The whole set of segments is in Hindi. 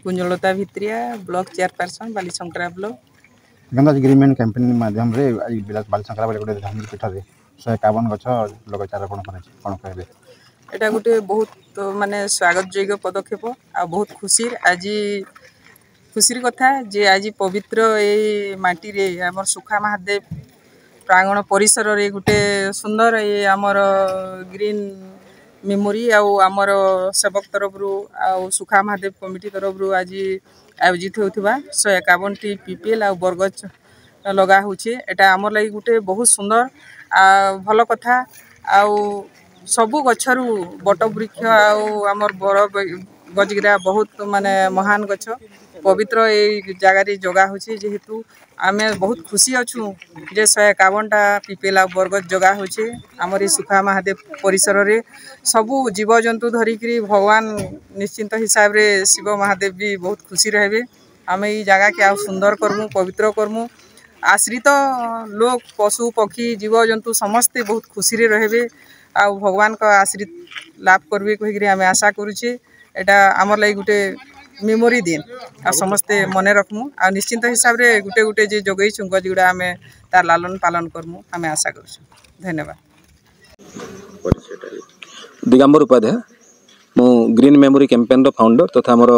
कुंजलता भित्रिया ब्लॉक चेयरपर्सन बालीशंकरा ब्लॉक गंदा ग्रीनमेंट कैंपेन माध्यम रे आज बालीशंकरा वाले गोटे धार्मिक पीठ रे 151 गछ लगातार रोपण कराइछि कोन कहबे एटा गोटे बहुत माने स्वागत योग्य पदक्षेप आ बहुत खुशीर कथा जे आज पवित्र ए माटी रे हमर सुखा महादेव प्रांगण परिसर रे गोटे सुंदर ए हमर ग्रीन मेमोरी आमर सेवक तरफ रु सुखा महादेव कमिटी तरफ रु आज आयोजित होता 151 टी पीपीएल आ बरगछ लगा होचे एटा हमर लागि गोटे बहुत सुंदर भल कथा सबु गछरु बट वृक्ष आमर बर गजगिरा बहुत माने महान गछ पवित्र ए जगह जगह होचे जेहेतु आमे बहुत खुशी अछु जे 151 टा पीपीएल आ बरगछ जगह होचे हमर ई सुखा महादेव परिसर रे सबु जीव जंतु धरिकरी भगवान निश्चिंत हिसाब रे शिव महादेव भी बहुत खुशी रहबे आमे ई जगह के आ सुंदर करमु पवित्र करमु आश्रित लोग पशु पक्षी जीव जंतु समस्ते बहुत खुशी रे रहबे आ भगवान का आश्रित लाभ करबे कहिकरी आमे आशा करूचे एटा हमर लागि गुटे मेमोरी दिन आ समस्ते मने रखमु आ निश्चिंत हिसाब रे गुटे गुटे जे जगई छु गजगुड़ा आमे तार लालन पालन करमु आमे आशा करूछु धन्यवाद दिगंबर उपाध्याय मु ग्रीन मेमोरी कैंपेन रो फाउंडर तथा मोर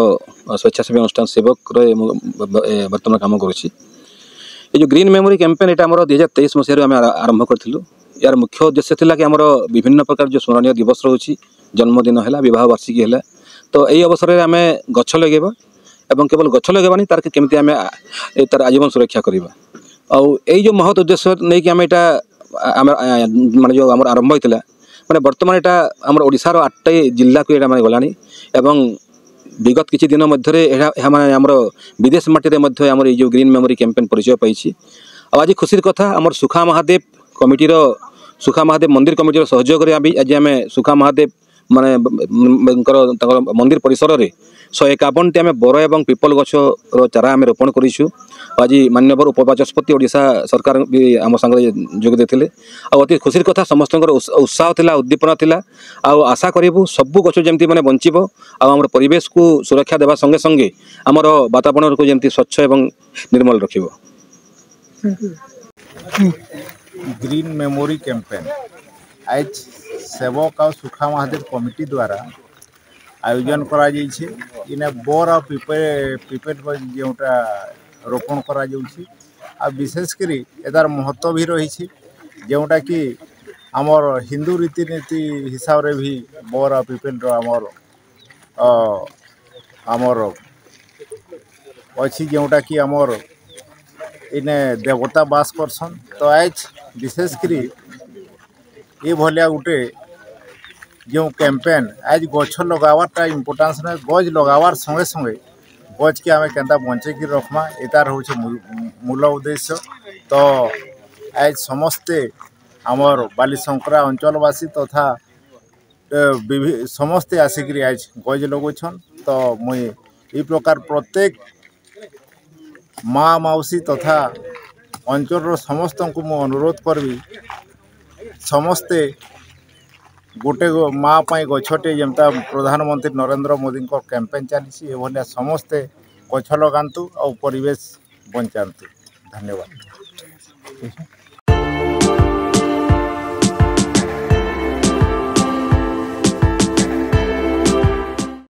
स्वेच्छासेवी अनुष्ठान सेवक रे वर्तमान काम करूछि ये जो ग्रीन मेमोरी कैंपेन एटा मोर 2023 मसिया आम आरंभ करथिलु यार मुख्य उद्देश्य थिला कि हमर विभिन्न प्रकार जो स्मरणीय दिवस रोची जन्मदिन है विवाह वार्षिकी है तो यही अवसर में आम गछ लगेबा एवं केवल गछ लगेबानी तार केमती आम तार आजीवन सुरक्षा करवा आई जो महत् उद्देश्य नहीं कि आम यहाँ माने जो आम आरंभ होता माने वर्तमान यहाँ आम ओडार 8 जिला को यहाँ गलानी एवं विगत किछि दिन मध्य माने आमर विदेश माटी में आमर जो ग्रीन मेमोरी कैंपेन परिचय पाई आज खुशी कथा आमर सुखा महादेव कमिटीर सुखा महादेव मंदिर कमिटीर सहयोग आज आम सुखा महादेव माने मंदिर परिसर में 151 टी आम बर एवं पीपल गछर चारा आम रोपण करूँ आज माननीय उपबाचस्पति ओडिशा सरकार भी आम संगे जोग देते अति खुशी कथा समस्त उत्साह थिला उद्दीपना थिला आशा करूँ सबू गछ जमी मैंने बंचब आम परिवेश को सुरक्षा देवा संगे संगे आमर वातावरण को जमी स्वच्छ एवं निर्मल रखिब ग्रीन मेमोरी कैंपेन आज सेवक और सुखा महादेव कमिटी द्वारा आयोजन करा जाइछे इने बोर और पिपेट जोटा रोपण करा जाउछि आ विशेष करी एदार महत्व भी रही जोटा कि आमर हिंदू रीतिनीति हिसाब रे भी बोर और पिपेट आमर अच्छी जोटा कि आमर इने देवता बास करसन तो आज विशेष करी ये भलिया गोटे जो कैंपेन आज गछ लगावारटा इम्पोर्टान्स ना गज लगावार संगे संगे गज के आमे केंता बंचे की रखमा एतार होचे मूल उद्देश्य तो आज समस्ते आमर बालीशंकरा अंचलवासी तथा समस्ते आसिक आज गज लगोछन तो मुई ये प्रकार प्रत्येक माँ मौसी तथा अंचल समस्त को मु अनुरोध करबी समस्ते गोटे माँ पाई गछटे जमता प्रधानमंत्री नरेंद्र मोदी कैंपेन चली भाया समस्ते गछ लगातु और परिवेश बंचातु धन्यवाद।